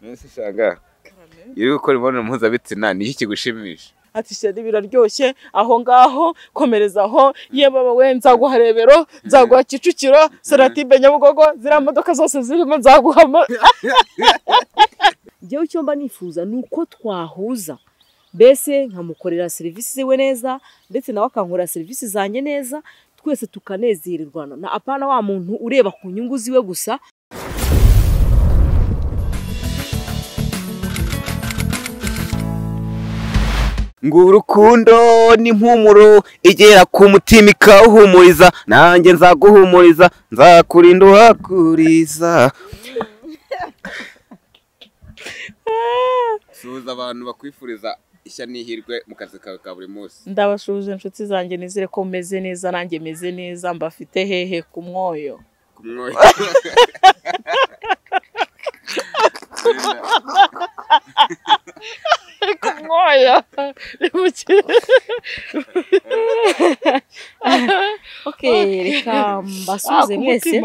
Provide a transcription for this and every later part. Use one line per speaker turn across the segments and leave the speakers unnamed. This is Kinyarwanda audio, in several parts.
Mwese shanga. Iri gukora imibonano mpuzabitsina ni iki kigushimisha?
Ati sheri biraryoshye aho ngaho komerezaho yeba bawe nzaguharebero nzaguha Kicukiro Sonatube Nyabugogo zira modoka zose zirimo nzaguhama.
Jewe icyo mba nifuza nuko twahuza bese nkamukorera serivisi ziwe neza ndetse nawe akankora serivisi zanjye neza twese tukanezererwana na apana wa muntu ureba ku nyungu ziwe gusa.
Ngo urukundo ni impumuro igera ku mutima ikawuhumuriza, nanjye nzaguhumuriza nzakurinda uhakuriza. Suhuza abantu bakwifuriza ishya n'ihirwe mu kazi kawe ka buri munsi.
Ndabashuje inshuti zanjye nizere ko meze neza nanjye meze neza mbafite hehe ku mwoyo.
Ku mwoyo.
Kumwoya.
Okay, reka mbasuze mwese.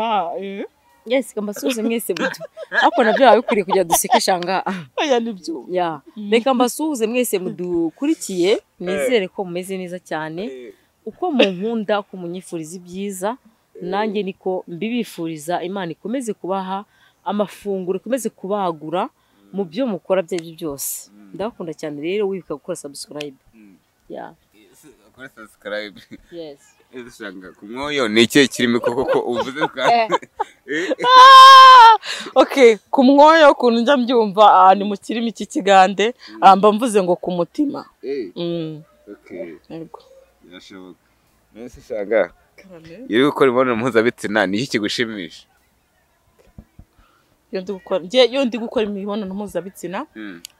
Yes, mbasuze mwese mutu. Ako nabyo babikwiriye kujya dusekesha nga.
Aya nibyo.
Ya. Reka mbasuze mwese mudukurikiye, nizere ko mumeze neza cyane. Uko mu nkunda ko munyifuriza ibyiza, nanjye niko mbibifuriza Imana ikomeze kubaha amafunguro, ikomeze kubagura mu byo mukora bye byose. Ndakunda cyane rero wibuka gukora subscribe. Yeah.
Gukora subscribe.
Yes.
Ezishanga ku mwoyo ni iki kirimo koko uvuze kandi.
Okay, ku mwoyo ukuntu njya mbyumva ni mu kirimi cy'ikigande mba mvuze ngo ku mutima.
Okay.
Yego.
Birashoboka. Mwese shanga. Iri gukora imibonano mpuzabitsina ni iki kigushimisha?
Yo ndi gukora imibonano mpuzabitsina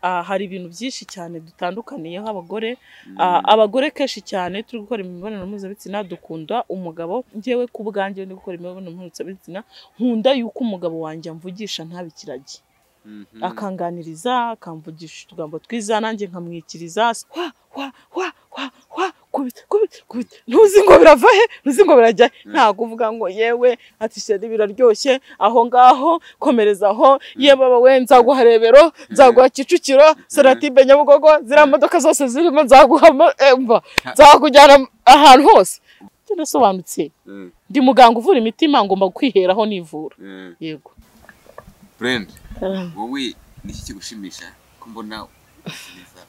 hari ibintu byinshi cyane dutandukaniyeho abagore. Abagore kenshi cyane turi gukora imibonano mpuzabitsina dukunda umugabo. Njyewe ku bwanjye ndi gukora imibonano mpuzabitsina nkunda yuko umugabo wanjye amvugisha ntabikiragi, akanganiriza akamvugisha utugambo twiza nanjye nkamwikiriza kubita ntuzi ngo birava he ntuzi ngo birajya nta kuvuga ngo yewe ati sheri biraryoshye aho ngaho komerezaho yeba bawe nzaguharebero nzaguha Kicukiro Sonatube Nyabugogo zira modoka zose zirimo nzaguhama nzakujyana ahantu hose. Ndasobanutse ndi muganga uvura imitima ngomba kwiheraho nivura. Yego
friend, wowe ni iki kigushimisha ko mbona neza?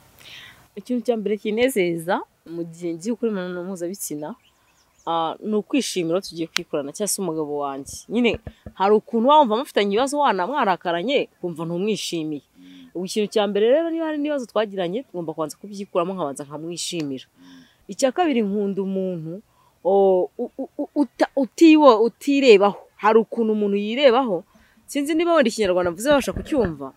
Ikintu cya mbere kinezeza mu gihe ngiye kuri imibonano mpuzabitsina ni ukwishimira tugiye kwikorana cyangwa se umugabo wanjye. Nyine hari ukuntu wumva mufitanye ibibazo wana mwarakaranye kumva ntumwishimiye. Ubu ikintu cya mbere rero niba hari ibibazo twagiranye tugomba kwanza kubyikuramo nkabanza nkamwishimira. Icya kabiri nkunda umuntu utirebaho. Hari ukuntu umuntu yirebaho, sinzi niba wenda ikinyarwanda mvuze babasha kucyumva.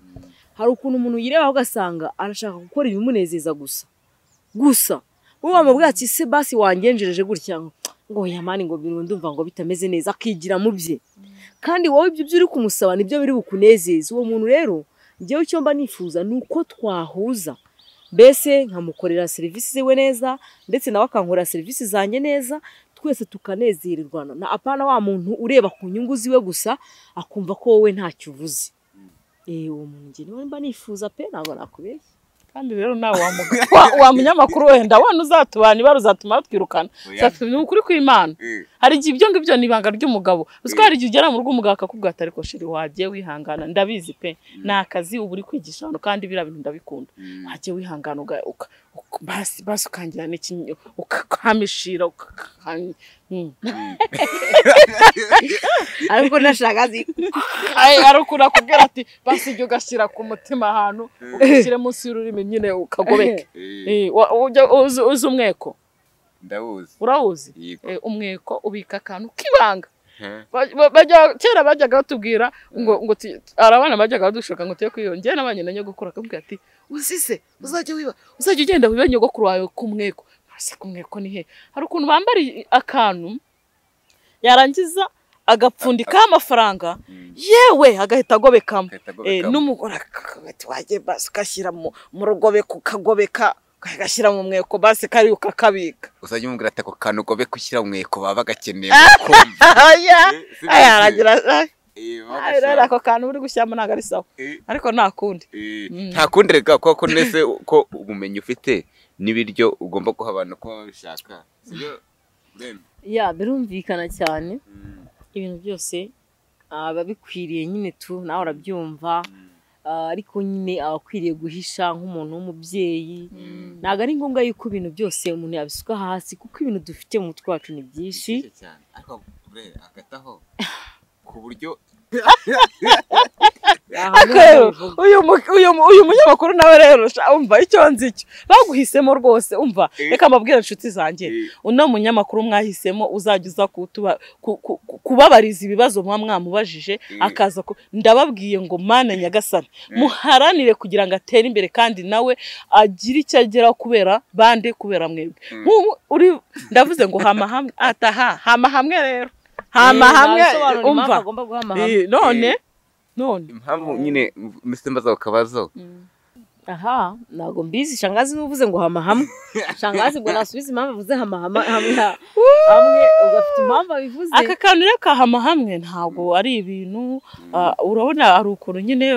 Hari ukuntu umuntu yirebaho ugasanga arashaka gukora ibimunezeza gusa wowe wamubwira ati se basi wangenjereje gutya ngo yamani ngo ndumva ngo bitameze neza akigira mu bye, kandi wowe ibyo uri kumusaba nibyo biri bukunezeza. Uwo muntu rero njyewe icyo mba nifuza nuko twahuza bese nkamukorera serivisi ziwe neza ndetse nawe akankora serivisi zanjye neza twese tukanezererwana na apana wa muntu ureba ku nyungu ziwe gusa akumva ko wowe ntacyo uvuze. Uwo muntu njye niwe mba nifuza pe ntabwo nakubeshya.
Kandi rero nawe wa munyamakuru wenda wana uzatubana ibara uzatuma twirukana. Ni ukuri kw'Imana. Hari igihe ibyo ngibyo nibanga ry'umugabo. Uziko hari igihe ugera mu rugo umugabo akakubwira ati ariko sheri wagiye wihangana ndabizi pe nakazi ubu uri kwigisha hano kandi bira bintu ndabikunda. Wagiye wihangana basi ukangira n'iki ukamishira
ariko nashagazi
arukura kubwira ati basi ujye ugashyira ku mutima ahantu ugashyire munsi y'ururimi nyine ukagobeke. Uzi umweko?
Ndawuzi.
Urawuzi? Umweko ubika akantu kibanga. Kera bajyaga batubwira ngo arabana bajyaga badushoka ngo tuye kwiyongera nabanye na nyogokuru akambwira ati uzise uzajya ugenda wiba nyogokuru wawe ku mweko. Ase ku mweko ni he? Hari ukuntu bambara akantu yarangiza agapfundika amafaranga yewe agahita agobekamo n'umugore akagati wagiye basi ugashyira mu rugobe kukagobeka ugashyira mu mweko basi kari ukakabika.
Uzajya umubwira ati ako kantu gobe kushyira mu mweko baba gakeneye
aragira rero ako kantu uri gushyiramo ntabwo ari sawa ariko nta kundi
nta kundi reka kuko nese ko ubumenyi ufite n'ibiryo ugomba guha abantu ko babishaka
ya birumvikana cyane ibintu byose aba bikwiriye nyine tu nawe urabyumva ariko nyine abakwiriye guhisha nk'umuntu w'umubyeyi ntabwo ari ngombwa yuko ibintu byose umuntu yabisuka hasi kuko ibintu dufite mu mutwe wacu ni byinshi
ariko agataho ku buryo
uyu munyamakuru nawe rero umva icyo nzi cyo baguhisemo rwose umva reka mbabwire inshuti zanjye uno munyamakuru mwahisemo uzajya uza kubabariza ibibazo muba mwamubajije akaza ndababwiye ngo mana nyagasani muharanire kugira ngo atere imbere kandi nawe agire icyo ageraho kubera bande kubera mwebwe ndavuze ngo hama hamwe hama hamwe rero hama hamwe umva none
impamvu nyine mbese mbaza ukabazo
ntabwo mbizi shangazi n'uvuze ngo hama hamwe shangazi ngo nasubize impamvu avuze hama hamwe ugafite impamvu abivuze
aka kantu rero ka hama hamwe ntabwo ari ibintu urabona hari ukuntu nyine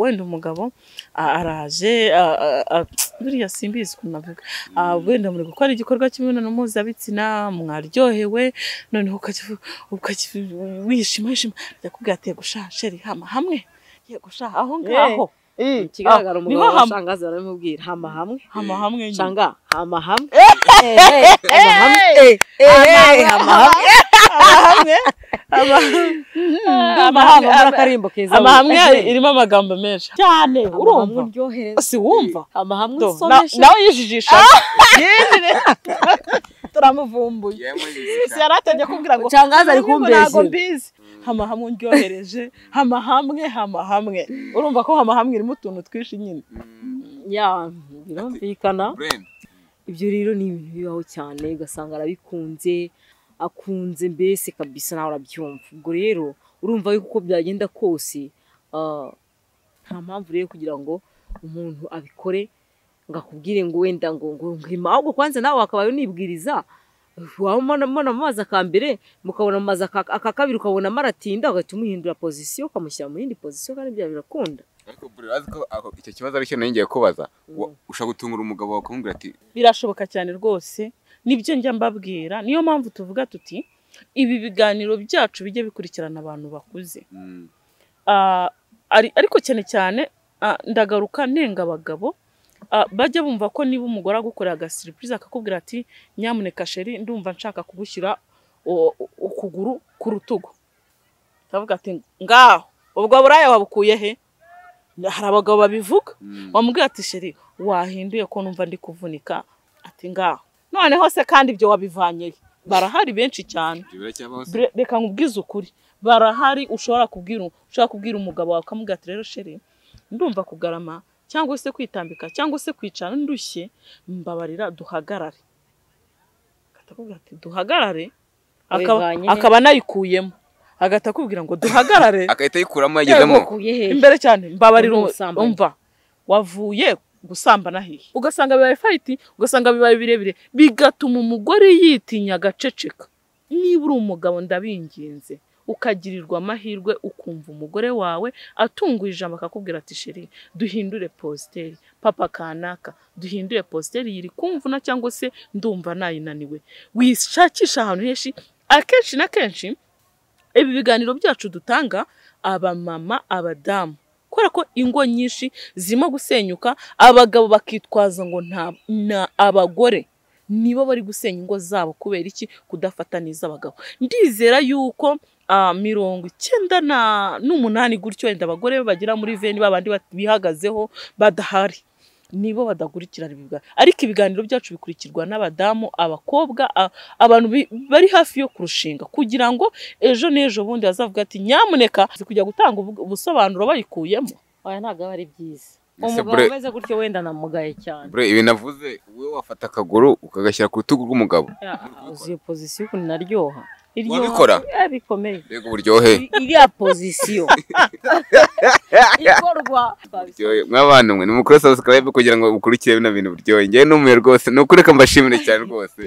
wenda umugabo araje buriya simbizi ukuntu avuga wenda muri gukora igikorwa cy'imibonano mpuzabitsina mwaryohewe noneho wishima yakubwira ati yego sha sheri hama hamwe yego sha aho ngaho
ikigaragara umugabo washangaza baramubwira hama hamwe shanga hama hamwe
hamwe irimo amagambo menshi cyane urumva si wumva nawe yijijisha turamuvumbuye isi yaratajya kubwira ngo
shangaza ari kumbeshya
hama hamwe ndyohereje hama hamwe urumva ko hama hamwe irimo utuntu twinshi nyine
birumvikana ibyo rero ni ibintu bibaho cyane ugasanga arabikunze akunze mbese kabisa nawe urabyumva ubwo rero urumva yuko uko byagenda kose nta mpamvu rero kugira ngo umuntu abikore ngo akubwire ngo wenda ngo ahubwo kwanza nawe wakabaye unibwiriza wabona mu mazi akambere mukabona mu mazi aka kabiri ukabona maratinda ugahita umuhindura pozisiyo ukamushyira mu yindi pozisiyo kandi bya birakunda
ariko urazi ko icyo kibazo aricyo ngiye kubaza ushaka gutungura umugabo wawe ukamubwira ati
birashoboka cyane rwose nibyo njya mbabwira niyo mpamvu tuvuga tuti ibi biganiro byacu bijye bikurikirana abantu bakuze ariko cyane cyane ndagaruka nenga abagabo bajya bumva ko niba umugore agukorera agasiripurize akakubwira ati nyamuneka sheri ndumva nshaka kugushyira ukuguru ku rutugu ndavuga ati ngaho ubwo buraya wabukuye he hari abagabo babivuga wamubwira ati sheri wahinduye ko numva ndi kuvunika ati ngaho noneho se kandi ibyo wabivanye barahari benshi cyane reka nkubwize ukuri barahari ushobora kubwira umugabo wawe ukamubwira ati rero sheri ndumva kugarama cyangwa se kwitambika cyangwa se kwicara ndushye mbabarira duhagarare akakubwira ati duhagarare akaba nayikuyemo agata kubwira ngo duhagarare
akahita yikuramo yagezemo
imbere cyane mbabarira umva wavuye gusambana hihe ugasanga bibaye fight ugasanga bibaye birebire bigatuma umugore yitinya agaceceka niba uri umugabo ndabinginze ukagirirwa amahirwe ukumva umugore wawe atunguye ijambo akakubwira ati sheri duhindure posteri papa kanaka duhindure posteri yiri kumvuna cyangwa se ndumva nayinaniwe wishakisha ahantu henshi akenshi na kenshi ibi biganiro byacu dutanga abamama abadamu kubera ko ingo nyinshi zirimo gusenyuka abagabo bakitwaza ngo nta abagore nibo bari gusenya ingo zabo kubera iki kudafata neza abagabo ndizera yuko 98 gutyo wenda abagore bagira muri veni babandi bihagazeho badahari nibo badakurikirana ibiganiro ariko ibiganiro byacu bikurikirwa n'abadamu abakobwa abantu bari hafi yo kurushinga kugira ngo ejo n'ejo bundi bazavuga ati nyamuneka kujya gutanga ubusobanuro bayikuyemo
oya ntago ari byiza umugabo umeze gutyo wenda namugaye cyane.
Bro, ibi navuze wowe wafata akaguru ukagashyira ku rutugu rw'umugabo.
Uzi position ukuntu naryoha.
Wabikora?
Bikomeye.
Yego buryohe.
Iriya position. Ikorwa.
Mwabana mwe nimukore subscribe kugira ngo ukurikire bino bintu buryohe. Ngiye numuye rwose nukureka mbashimire cyane rwose.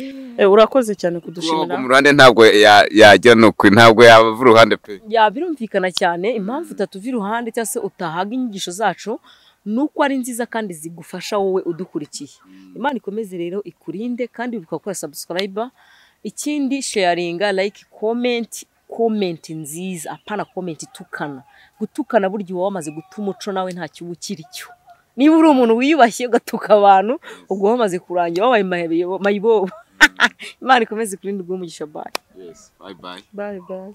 Urakoze cyane kudushimira.
Mu ruhande ntabwo yajya nukuri ntabwo yava uruhande pe.
Birumvikana cyane impamvu utatuva iruhande cyangwa se utahaga inyigisho zacu nuko ari nziza kandi zigufasha wowe udukurikiye. Imana ikomeze rero ikurinde kandi ukakora subscribe. Ikindi sharinga, like, comment nziza, apana comment itukana. Gutukana buryo wamaze guta umuco nawe nta cyo ukiri cyo. Niba uri umuntu wiyubashye ugatuka abantu ubwo wamaze kurangira wabaye mayibobo. Imana ikomeze kurinde ubwo umugisha. Bye.
Yes, bye bye.
Bye bye.